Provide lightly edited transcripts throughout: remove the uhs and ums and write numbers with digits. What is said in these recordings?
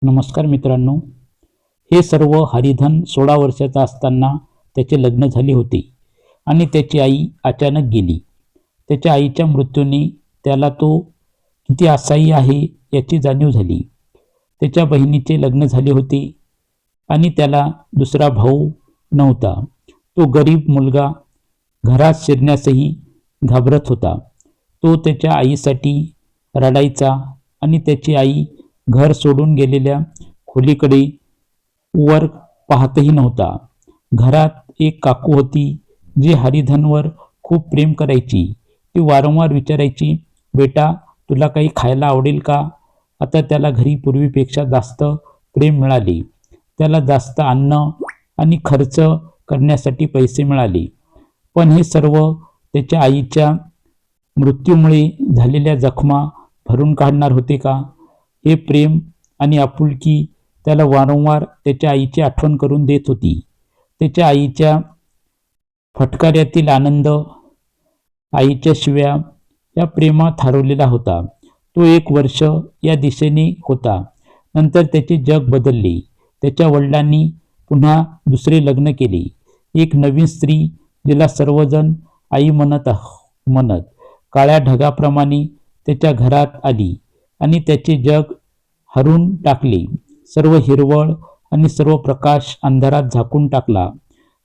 नमस्कार मित्रांनो. हे सर्व हरिधन 16 वर्षाचा असताना त्याचे लग्न झाले होते आणि त्याची आई अचानक गेली. त्याच्या आईच्या मृत्यूने त्याला तो किती असहाय्य आहे याची जाणीव झाली. त्याच्या बहिणीचे लग्न झाले होते आणि त्याला दुसरा भाऊ नव्हता. तो गरीब मुलगा घरात शिरण्यासही घाबरत होता. तो त्याच्या आईसाठी रडायचा आणि त्याची आई घर सोडून गेलेल्या खोलीकडे वर पाहतही नव्हता. घरात एक काकू होती जी हरिधनवर खूप प्रेम करायची. ती वारंवार विचारायची, बेटा तुला काही खायला आवडेल का? आता त्याला घरी पूर्वीपेक्षा जास्त प्रेम मिळाले. त्याला जास्त अन्न आणि खर्च करण्यासाठी पैसे मिळाले. पण हे सर्व त्याच्या आईच्या मृत्यूमुळे झालेल्या जखमा भरून काढणार होते का? हे प्रेम आणि आपुलकी त्याला वारंवार त्याच्या आईची आठवण करून देत होती. त्याच्या आईच्या फटकाऱ्यातील आनंद, आईच्या शिव्या या प्रेमात हरवलेला होता. तो 1 वर्ष या दिशेने होता. नंतर त्याचे जग बदलले. त्याच्या वडिलांनी पुन्हा दुसरे लग्न केले. एक नवीन स्त्री जिला सर्वजण आई म्हणत काळ्या ढगाप्रमाणे त्याच्या घरात आली आणि त्याचे जग हरून टाकले. सर्व हिरवळ आणि सर्व प्रकाश अंधारात झाकून टाकला.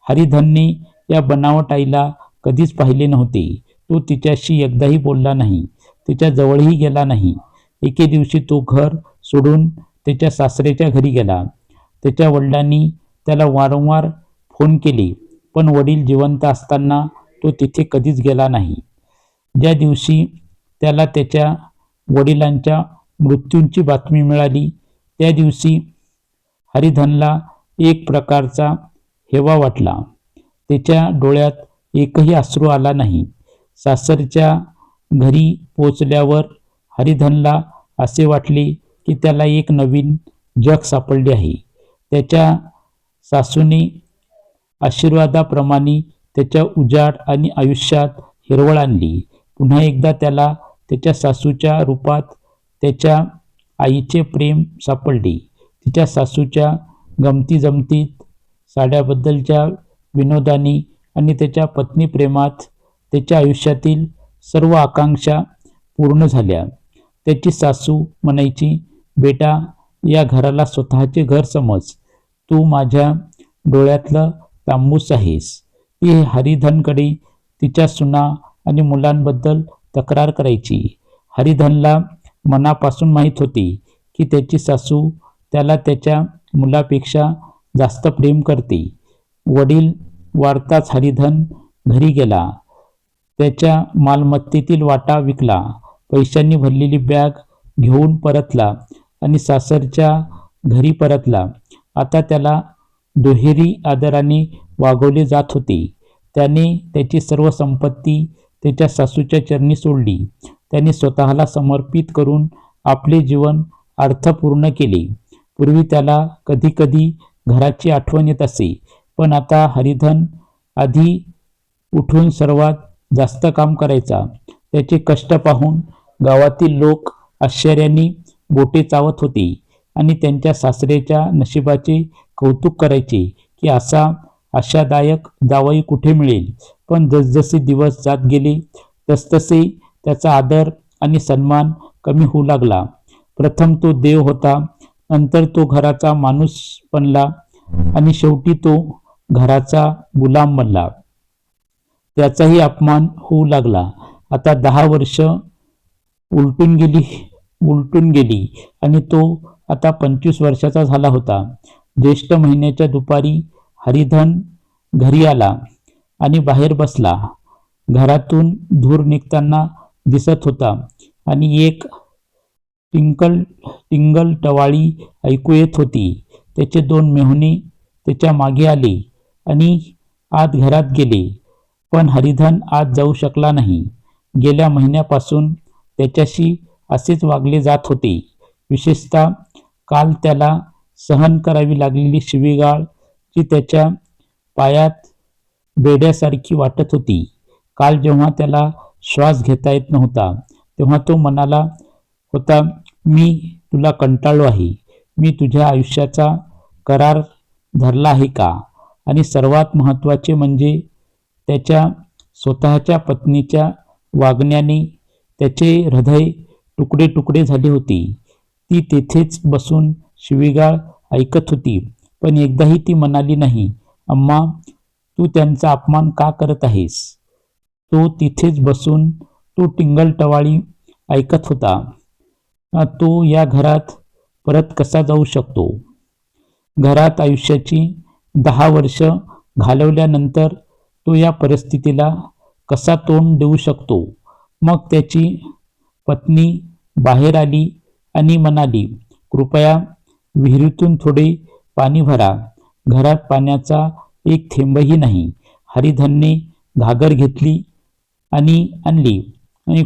हरिधनने या बनावट आईला कधीच पाहिले नव्हते. तो तिच्याशी एकदाही बोलला नाही, तिच्या जवळही गेला नाही. एके दिवशी तो घर सोडून त्याच्या सासऱ्याच्या घरी गेला. त्याच्या वडिलांनी त्याला वारंवार फोन केले, पण वडील जिवंत असताना तो तिथे कधीच गेला नाही. ज्या दिवशी त्याला त्याच्या वडिलांच्या मृत्यूंची बातमी मिळाली, त्या दिवशी हरिधनला एक प्रकारचा हेवा वाटला. त्याच्या डोळ्यात एकही अश्रू आला नाही. सासरच्या घरी पोचल्यावर हरिधनला असे वाटले की त्याला एक नवीन जग सापडले आहे. त्याच्या सासूने आशीर्वादाप्रमाणे त्याच्या उजाड आणि आयुष्यात हिरवळ आणली. पुन्हा एकदा त्याला त्याच्या सासूच्या रूपात त्याच्या आईचे प्रेम सापडले. तिच्या सासूच्या गमती जमतीत, साड्याबद्दलच्या विनोदाने आणि त्याच्या पत्नी प्रेमात त्याच्या आयुष्यातील सर्व आकांक्षा पूर्ण झाल्या. त्याची सासू म्हणायची, बेटा या घराला स्वतःचे घर समज, तू माझ्या डोळ्यातलं तांबूस आहेस. ती हरिधनकडे तिच्या सुना आणि मुलांबद्दल तक्रार करायची. हरिधनला मनापासून माहीत होते की त्याची सासू त्याला त्याच्या मुलापेक्षा जास्त प्रेम करते. वडील वारताच हरिधन घरी गेला. त्याच्या मालमत्तेतील वाटा विकला, पैशांनी भरलेली बॅग घेऊन परतला आणि सासरच्या घरी परतला. आता त्याला दुहेरी आदराने वागवले जात होते. त्याने त्याची सर्व संपत्ती त्याच्या सासूच्या चरणी सोडली. त्याने स्वतःला समर्पित करून आपले जीवन अर्थपूर्ण केले. पूर्वी त्याला कधी-कधी घराची आठवण येत असे, पण आता हरिधन आधी उठून सर्वात जास्त काम करायचा. त्याचे कष्ट पाहून गावातील लोक आश्चर्याने बोटे चावत होते आणि त्यांच्या सासऱ्याच्या नशिबाचे कौतुक करायचे की असा आशादायक जावई कुठे मिळेल. पण जसजसे दिवस जात गेले तसतसे त्याचा आदर आणि सन्मान कमी होऊ लागला. प्रथम तो देव होता, नंतर तो घराचा माणूस बनला आणि शेवटी तो घराचा गुलाम बनला. त्याचाही अपमान होऊ लागला. आता 10 वर्ष उलटून गेली आणि तो आता 25 वर्षाचा झाला होता. ज्येष्ठ महिन्याच्या दुपारी हरिधन घरी आला आणि बाहेर बसला. घरातून धूर निघताना दिसत होता आणि एक टिंगल टवाळी ऐकू येत होती. त्याचे 2 मेहुणे त्याच्या मागे आले आणि आत घरात गेले, पण हरिधन आत जाऊ शकला नाही. गेल्या महिन्यापासून त्याच्याशी असेच वागले जात होते. विशेषतः काल त्याला सहन करावी लागलेली शिवीगाळ जी त्याच्या पायात बेड्यासारखी वाटत होती. काल जेव्हा त्याला श्वास घेता येत नव्हता, तेव्हा तो म्हणाला होता, मी तुला कंटाळलो आहे, मी तुझ्या आयुष्याचा करार धरला आहे का? आणि सर्वात महत्त्वाचे म्हणजे त्याच्या स्वतःच्या पत्नीच्या वागण्याने त्याचे हृदय तुकडे तुकडे झाले होते. ती तेथेच बसून शिवीगाळ ऐकत होती, पण एकदाही ती म्हणाली नाही, अम्मा, तू त्यांचा अपमान का करत आहेस? तो तिथेच बसून तो टिंगलटवाळी ऐकत होता. तो या घरात परत कसा जाऊ शकतो? घरात आयुष्याची 10 वर्ष घालवल्यानंतर तो या परिस्थितीला कसा तोंड देऊ शकतो? मग त्याची पत्नी बाहेर आली आणि म्हणाली, कृपया विहिरीतून थोडे पाणी भरा. घरात पाण्याचा एक थेंबही नाही. हरिधनने घागर घेतली आणि आणली आणि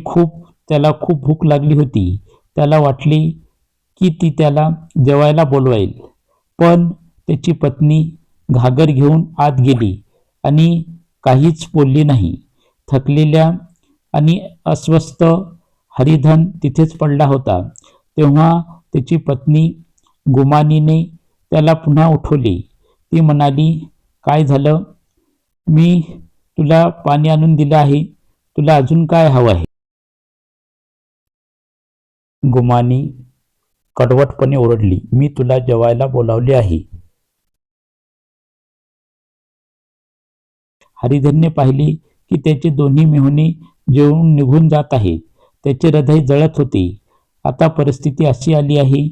त्याला खूप भूक लागली होती. त्याला वाटले की ती त्याला जेवायला बोलवेल, पण त्याची पत्नी घागर घेऊन आत गेली आणि काहीच बोलली नाही. थकलेल्या आणि अस्वस्थ हरिधन तिथेच पडला होता. तेव्हा त्याची पत्नी गुमानीने त्याला पुन्हा उठवले. ती म्हणाली, काय झालं? मी तुला पाणी आणून दिलं आहे. तुला अजून काय हवं आहे? गुमानी कडवटपणे ओरडली, मी तुला जेवायला बोलावले आहे. हरिधनने पाहिले की त्याचे दोन्ही मेहुणे जेवून निघून जात आहेत. त्याचे हृदय जळत होते. आता परिस्थिती अशी आली आहे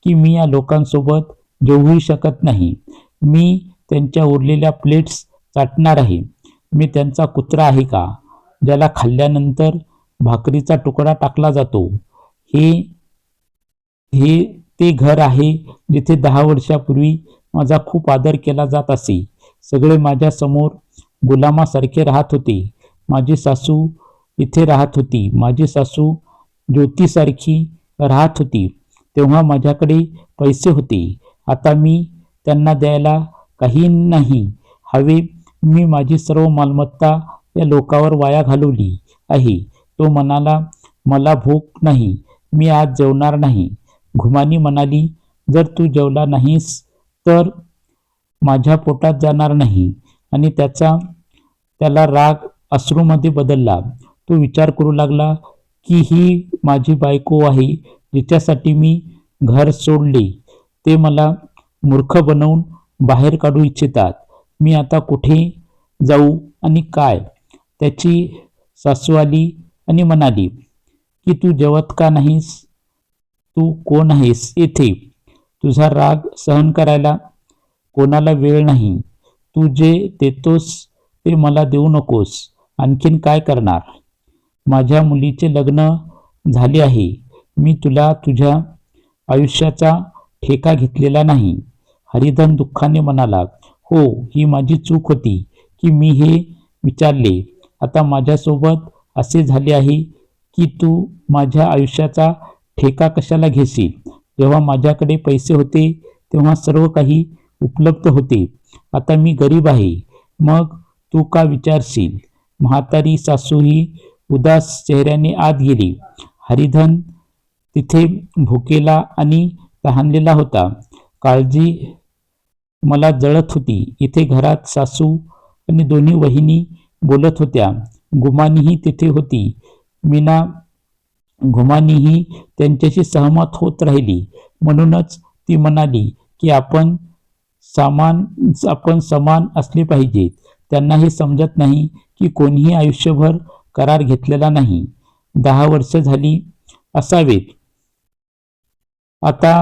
की मी या लोकांसोबत जेवूही शकत नाही. मी त्यांच्या उरलेल्या प्लेट्स चाटणार आहे. मी त्यांचा कुत्रा आहे का, ज्याला खाल्ल्यानंतर भाकरीचा तुकडा टाकला जातो? हे हे ते घर आहे जिथे 10 वर्षापूर्वी माझा खूप आदर केला जात असे. सगळे माझ्या समोर गुलामासारखे राहत होते. माझी सासू इथे राहत होती. माझी सासू ज्योतीसारखी राहत होती. तेव्हा माझ्याकडे पैसे होते. आता मी त्यांना द्यायला काही नाही. हवे मी माझी सर्व मालमत्ता या लोकांवर वाया घालवली आहे. तो म्हणाला, मला भूक नाही. मी आज जेवणार नाही. घुमानी म्हणाली, जर तू जेवला नाहीस तर माझ्या पोटात जाणार नाही. आणि त्याला राग अश्रूमध्ये बदलला. तो विचार करू लागला की ही माझी बायको आहे जिच्यासाठी मी घर सोडले. ते मला मूर्ख बनवून बाहेर काढू इच्छितात. मी आता कुठे जाऊ आणि काय? त्याची सासू आली आणि म्हणाली की तू जेवत का नाहीस? तू कोण आहेस येथे? तुझा राग सहन करायला कोणाला वेळ नाही. तू जे देतोस ते मला देऊ नकोस. आणखीन काय करणार? माझ्या मुलीचे लग्न झाले आहे. मी तुला तुझ्या आयुष्याचा ठेका घेतलेला नाही. हरिधन दुःखाने म्हणाला, हो, ही माझी चूक होती की मी हे विचारले. आता माझ्यासोबत असे झाले आहे की तू माझ्या आयुष्याचा ठेका कशाला घेशील? जेव्हा माझ्याकडे पैसे होते तेव्हा सर्व काही उपलब्ध होते. आता मी गरीब आहे, मग तू का विचारशील? म्हातारी सासूही उदास चेहऱ्याने आत गेली. हरिधन तिथे भुकेला आणि तहानलेला होता. काळजी मला जळत होती. इथे घरात सासू आणि दोन्ही वहिनी बोलत होत्या. गुमानीही तिथे होती. मीना घुमानीही त्यांच्याशी सहमत होत राहिली. म्हणूनच ती म्हणाली की आपण समान असले पाहिजेत. त्यांना हे समजत नाही की कोणीही आयुष्यभर करार घेतलेला नाही. 10 वर्ष झाली असावेत. आता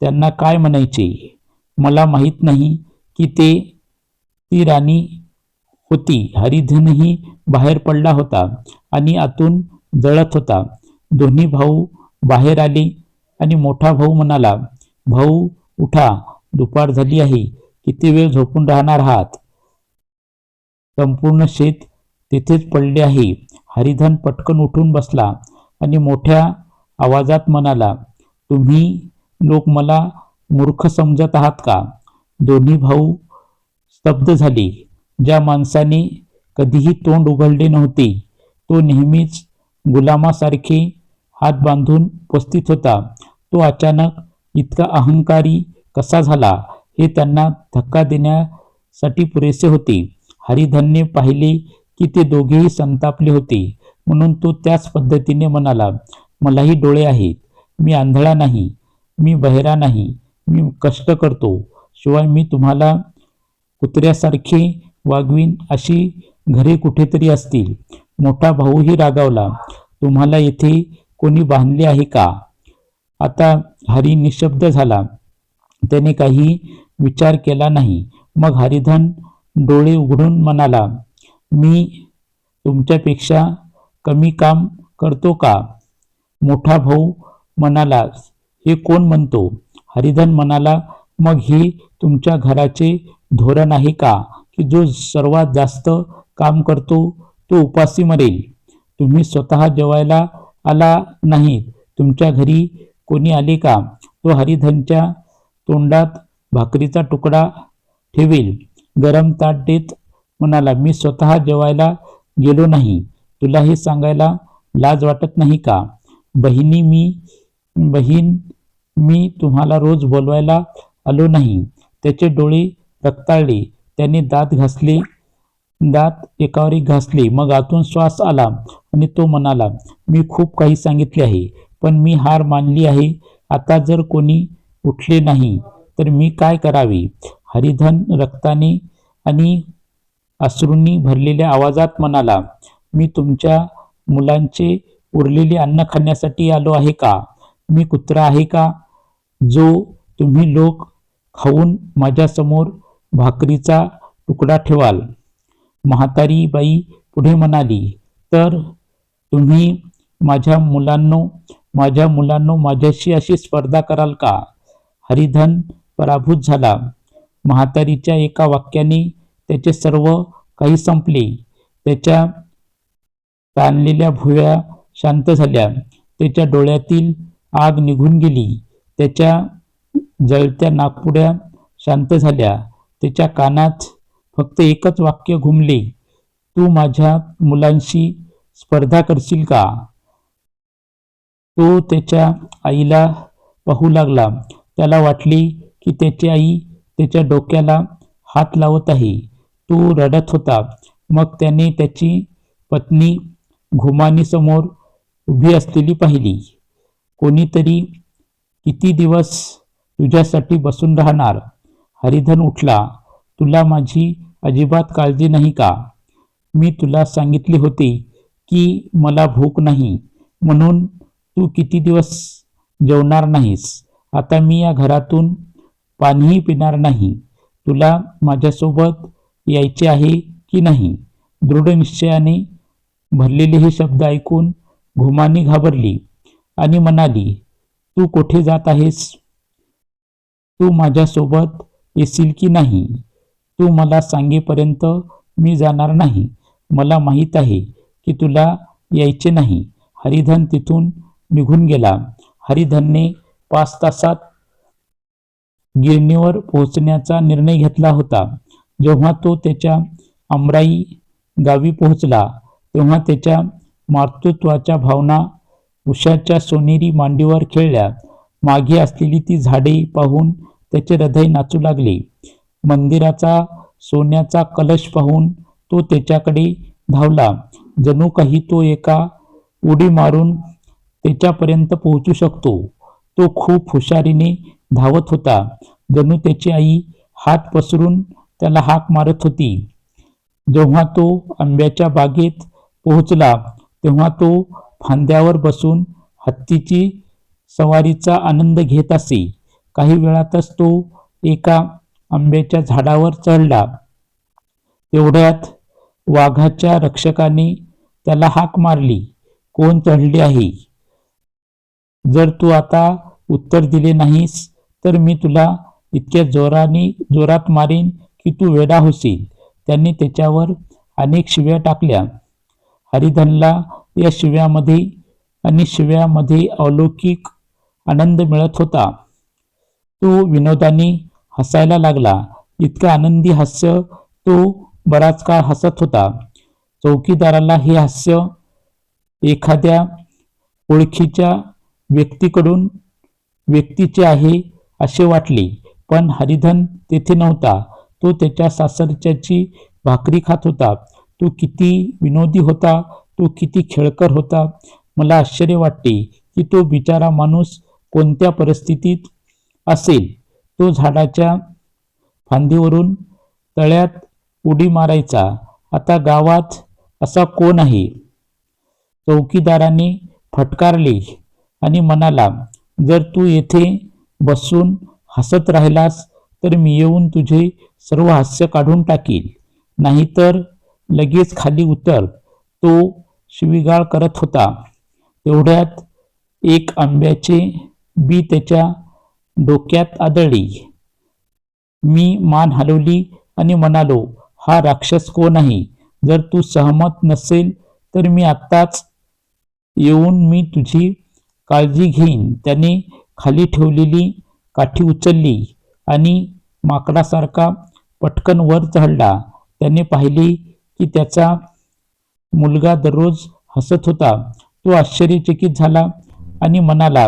त्यांना काय म्हणायचे? मला माहीत नाही की ती राणी होती. हरिधनही बाहेर पडला होता आणि आतून जळत होता. दोन्ही भाऊ बाहेर आले आणि मोठा भाऊ म्हणाला, भाऊ उठा, दुपार झाली आहे. किती वेळ झोपून राहणार आहात? संपूर्ण शेत तिथेच पडले आहे. हरिधन पटकन उठून बसला आणि मोठ्या आवाजात म्हणाला, तुम्ही लोक मला मूर्ख समजत आहात का? दोन्ही भाऊ स्तब्ध झाले. ज्या माणसाने कधीही तोंड उघडले नव्हते, तो नेहमीच गुलामासारखे हात बांधून उपस्थित होता, तो अचानक इतका अहंकारी कसा झाला हे त्यांना धक्का देण्यासाठी पुरेसे होते. हरिधनने पाहिले की ते दोघेही संतापले होते, म्हणून तो त्याच पद्धतीने म्हणाला, मलाही डोळे आहेत, मी आंधळा नाही, मी बहिरा नाही, मी कष्ट करतो. शिवाय मी तुम्हाला कुत्र्यासारखे वागवीन अशी घरे कुठेतरी असतील. मोठा भाऊही रागावला, तुम्हाला येथे कोणी बांधले आहे का? आता हरी निशब्द झाला. त्याने काही विचार केला नाही. मग हरिधन डोळे उघडून म्हणाला, मी तुमच्यापेक्षा कमी काम करतो का? मोठा भाऊ म्हणाला, हे कोण म्हणतो? हरिधन म्हणाला, मग हे तुमच्या घराचे धोरण आहे का की जो सर्वात जास्त काम करतो तो उपाशी मरेल? तुम्ही स्वतः जेवायला आला नाहीत, तुमच्या घरी कोणी आले का? तो हरिधनच्या तोंडात भाकरीचा तुकडा ठेवेल गरम ताट देत म्हणाला, मी स्वतः जेवायला गेलो नाही. तुला हे सांगायला लाज वाटत नाही का? बहीण, मी तुम्हाला रोज बोलवायला आलो नाही. त्याचे डोळे रक्ताळले. त्याने दात एकावर एक घासले. मग आतून श्वास आला आणि तो म्हणाला, मी खूप काही सांगितले आहे, पण मी हार मानली आहे. आता जर कोणी उठले नाही तर मी काय करावे? हरिधन रक्ताने आणि अश्रूंनी भरलेल्या आवाजात म्हणाला, मी तुमच्या मुलांचे उरलेले अन्न खाण्यासाठी आलो आहे का? मी कुत्रा आहे का जो तुम्ही लोक खाऊन माझ्यासमोर भाकरीचा तुकडा ठेवाल? म्हातारी बाई पुढे म्हणाली, तर तुम्ही माझ्या मुलांनो माझ्याशी अशी स्पर्धा कराल का? हरिधन पराभूत झाला. म्हातारीच्या एका वाक्याने त्याचे सर्व काही संपले. त्याच्या ताणलेल्या भुवया शांत झाल्या. त्याच्या डोळ्यातील आग निघून गेली. त्याच्या जळत्या नाकपुड्या शांत झाल्या. त्याच्या कानात फक्त एकच वाक्य घुमले, तू माझ्या मुलांशी स्पर्धा करशील का? तो त्याच्या आईला पाहू लागला. त्याला वाटले की त्याची आई त्याच्या डोक्याला हात लावत आहे. तो रडत होता. मग त्याने त्याची पत्नी घुमानीसमोर उभी असलेली पाहिली. कोणीतरी किती दिवस तुझ्यासाठी बसून राहणार? हरिधन उठला. तुला माझी अजिबात काळजी नाही का? मी तुला सांगितले होते की मला भूक नाही, म्हणून तू किती दिवस जेवणार नाहीस. आता मी या घरातून पाणीही पिणार नाही. तुला माझ्यासोबत यायचे आहे की नाही? दृढ निश्चयाने भरलेले हे शब्द ऐकून घुमानी घाबरली आणि म्हणाली, तू कुठे जात आहेस? तू माझ्यासोबत येशील की नाही? तू मला सांगेपर्यंत मी जाणार नाही. मला माहीत आहे की तुला यायचे नाही. हरिधन तिथून निघून गेला. हरिधनने 5 तासात गिरणीवर पोहोचण्याचा निर्णय घेतला होता. जेव्हा तो त्याच्या आमराई गावी पोहोचला तेव्हा त्याच्या मातृत्वाच्या भावना उषाच्या सोनेरी मांडीवर खेळल्या. मागे असलेली ती झाडे पाहून त्याचे हृदय नाचू लागले. मंदिराचा सोन्याचा कलश पाहून तो त्याच्याकडे धावला. जणू काही तो एका उडी मारून त्याच्यापर्यंत पोहोचू शकतो. तो खूप हुशारीने धावत होता. जणू त्याची आई हात पसरून त्याला हाक मारत होती. जेव्हा तो आंब्याच्या बागेत पोहोचला तेव्हा तो फांद्यावर बसून हत्तीची सवारीचा आनंद घेत असे. काही वेळातच तो एका आंब्याच्या झाडावर चढला. तेवढ्यात वाघाच्या रक्षकाने त्याला हाक मारली, कोण चढले आहे? जर तू आता उत्तर दिले नाहीस तर मी तुला इतक्या जोरात मारेन की तू वेडा होशील. त्यांनी त्याच्यावर अनेक शिव्या टाकल्या. हरिधनला या शिव्यामध्ये अलौकिक आनंद मिळत होता. तो विनोदाने हसायला लागला. इतकं आनंदी हास्य तो बराच काळ हसत होता. चौकीदाराला हे हास्य एखाद्या ओळखीच्या व्यक्तीकडून व्यक्तीचे आहे असे वाटले. पण हरिधन तेथे नव्हता. तो त्याच्या सासरच्याची भाकरी खात होता. तो किती विनोदी होता, तो किती खेळकर होता. मला आश्चर्य वाटते की तो बिचारा माणूस कोणत्या परिस्थितीत असेल. तो झाडाच्या फांदीवरून तळ्यात उडी मारायचा. आता गावात असा कोण आहे? चौकीदाराने फटकारले आणि म्हणाला, जर तू येथे बसून हसत राहिलास तर मी येऊन तुझे सर्व हास्य काढून टाकील, नाहीतर लगेच खाली उतर. तो शिवीगाळ करत होता. तेवढ्यात एक आंब्याचे बी त्याच्या डोक्यात आदळले. मी मान हलवली आणि म्हणालो, हा राक्षस कोण आहे? जर तू सहमत नसेल तर मी आत्ताच येऊन मी तुझी काळजी घेईन. त्याने खाली ठेवलेली काठी उचलली आणि माकडासारखा पटकन वर चढला. त्याने पाहिले की त्याचा मुलगा दररोज हसत होता. तो आश्चर्यचकित झाला आणि म्हणाला,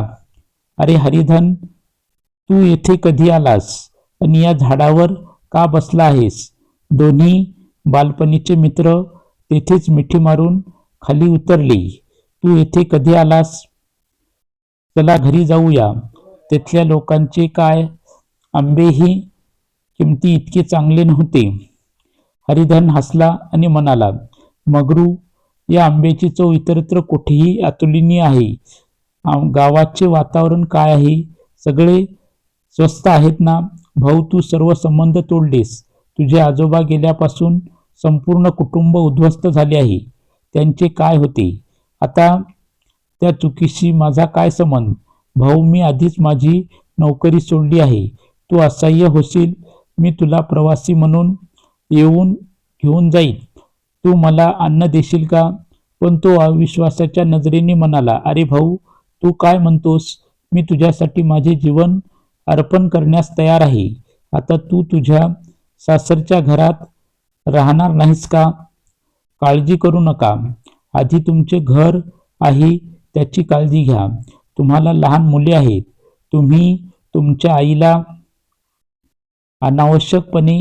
अरे हरिधन, तू येथे कधी आलास आणि या झाडावर का बसला आहेस? दोन्ही बालपणीचे मित्र तेथेच मिठी मारून खाली उतरले. तू येथे कधी आलास? चला घरी जाऊया. तिथल्या लोकांचे काय आंबेही किमती इतके चांगले नव्हते. हरिधन हसला आणि म्हणाला, मगरू, या आंब्याची चव इतरत्र कुठेही अतुलनीय आहे. गावाचे वातावरण काय आहे? सगळे स्वस्त आहेत ना? भाऊ, तू सर्व संबंध तोडलेस. तुझे आजोबा गेल्यापासून संपूर्ण कुटुंब उद्ध्वस्त झाले आहे. त्यांचे काय होते? आता त्या चुकीशी माझा काय संबंध? भाऊ, मी आधीच माझी नोकरी सोडली आहे. तू असह्य होशील. मी तुला प्रवासी म्हणून येऊन घेऊन जाईल. तू मला अन्न देशील का? पण तो अविश्वासाच्या नजरेने म्हणाला, अरे भाऊ, तू काय म्हणतोस? मी तुझ्यासाठी माझे जीवन अर्पण करण्यास तयार आहे. आता तू तुझ्या सासरच्या घरात राहणार नाहीस का? काळजी करू नका. आधी तुमचे घर आहे त्याची काळजी घ्या. तुम्हाला लहान मुले आहेत. तुम्ही तुमच्या आईला अनावश्यकपणे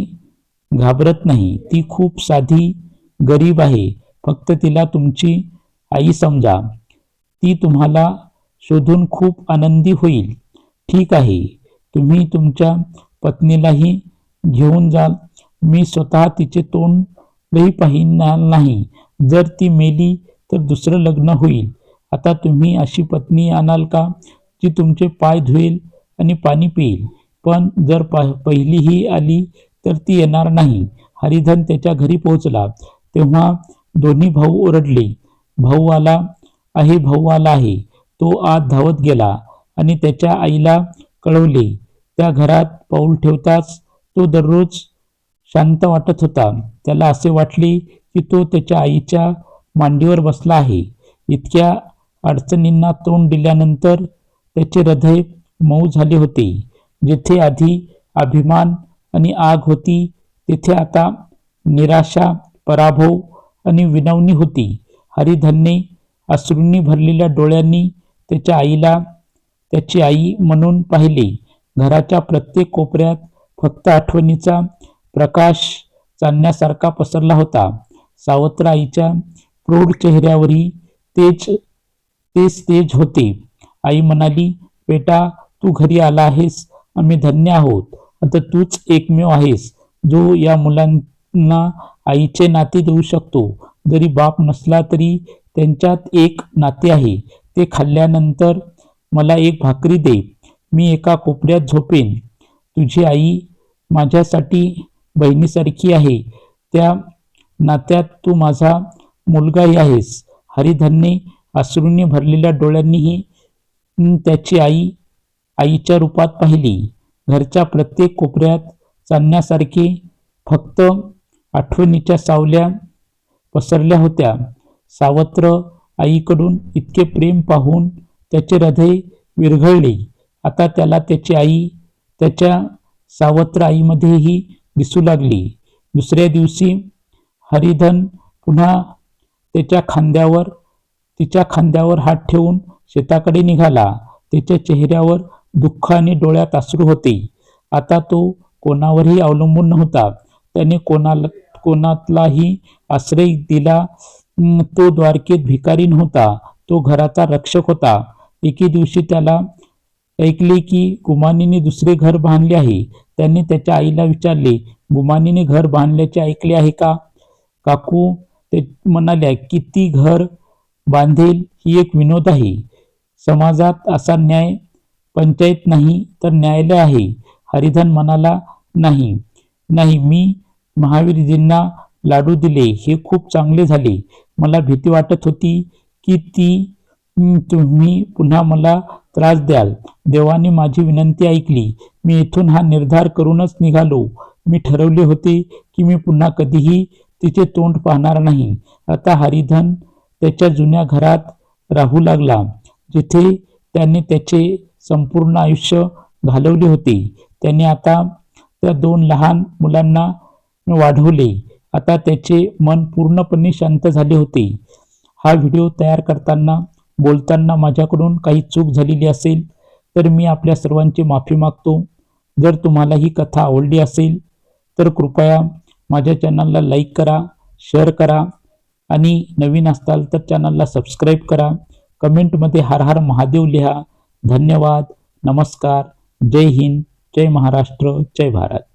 घाबरत नाही. ती खूप साधी, गरीब आहे. फक्त तिला तुमची आई समजा. ती तुम्हाला शोधून खूप आनंदी होईल. ठीक आहे, तुम्ही तुमच्या पत्नीलाही घेऊन जाल. मी स्वतः तिचे तोंडही पाहणार नाही. जर ती मेली तर दुसरं लग्न होईल. आता तुम्ही अशी पत्नी आणाल का जी तुमचे पाय धुईल आणि पाणी पिईल? पण जर पहिलीही आली तर ती येणार नाही. हरिधन त्याच्या घरी पोहोचला तेव्हा दोन्ही भाऊ ओरडले, भाऊ आला आहे, भाऊ आला आहे. तो आत धावत गेला आणि त्याच्या आईला कळवले. त्या घरात पाऊल ठेवताच तो दररोज शांत वाटत होता. त्याला असे वाटले की तो त्याच्या आईच्या मांडीवर बसला आहे. इतक्या अडचणींना तोंड दिल्यानंतर त्याचे हृदय मऊ झाले होते. जिथे आधी अभिमान आणि आग होती, तिथे आता निराशा, पराभव आणि विनवणी होती. हरिधनने अश्रूंनी भरलेल्या डोळ्यांनी त्याच्या आईला त्याची आई म्हणून पाहिले. घराच्या प्रत्येक कोपऱ्यात फक्त आठवणीचा प्रकाश चांदण्यासारखा पसरला होता. सावत्र आईच्या प्रौढ चेहऱ्यावरही तेच तेज होते. आई म्हणाली, बेटा, तू घरी आला आहेस. आम्ही धन्य आहोत. आता तूच एकमेव आहेस जो या मुलांना आईचे नाते देऊ शकतो. जरी बाप नसला तरी त्यांच्यात एक नाते आहे. ते खाल्ल्यानंतर मला एक भाकरी दे. मी एका कोपऱ्यात झोपेन. तुझी आई माझ्यासाठी बहिणीसारखी आहे. त्या नात्यात तू माझा मुलगाही आहेस. हरिधनने अश्रूंनी भरलेल्या डोळ्यांनीही त्याची आईच्या रूपात पाहिली. घरच्या प्रत्येक कोपऱ्यात चांदण्यासारखे फक्त आठवणीच्या सावल्या पसरल्या होत्या. सावत्र आईकडून इतके प्रेम पाहून त्याचे हृदय विरघळले. आता त्याला त्याची आई त्याच्या सावत्र आईमध्येही दिसू लागली. दुसऱ्या दिवशी हरिधन पुन्हा तिच्या खांद्यावर हात ठेवून शेताकडे निघाला. त्याच्या चेहऱ्यावर दुःख आणि डोळ्यात अश्रू होते. आता तो कोणावरही अवलंबून नव्हता. त्याने कोणातलाही आश्रय दिला. तो द्वारकेत भिकारी नव्हता, तो घराचा रक्षक होता. एके दिवशी त्याला ऐकले की गुमानीने दुसरे घर बांधले आहे. त्याने त्याच्या आईला विचारले, गुमानीने घर बांधल्याचे ऐकले आहे का? काकू ते म्हणाल्या की ती घर बांधेल ही एक विनोद आहे. समाजात असा न्याय पंचायत नाही तर न्यायालय आहे. हरिधन म्हणाला, नाही नाही, मी महावीरजींना लाडू दिले हे खूप चांगले झाले. मला भीती वाटत होती की तुम्ही पुन्हा मला त्रास द्याल. देवाने माझी विनंती ऐकली. मी इथून हा निर्धार करूनच निघालो. मी ठरवले होते की मी पुन्हा कधीही तिचे तोंड पाहणार नाही. आता हरिधन त्याच्या जुन्या घरात राहू लागला, जिथे त्याने त्याचे संपूर्ण आयुष्य घालवले होते. त्याने आता त्या 2 लहान मुलांना वाढवले. आता त्याचे मन पूर्णपणे शांत झाले होते. हा व्हिडिओ तयार करताना, बोलताना माझ्याकडून काही चूक झालेली असेल तर मी आपल्या सर्वांची माफी मागतो. जर तुम्हाला ही कथा आवडली असेल तर कृपया माझ्या चॅनलला लाईक करा, शेअर करा आणि नवीन असाल तर चॅनलला सबस्क्राईब करा. कमेंटमध्ये हर हर महादेव लिहा. धन्यवाद. नमस्कार. जय हिंद. जय महाराष्ट्र. जय भारत.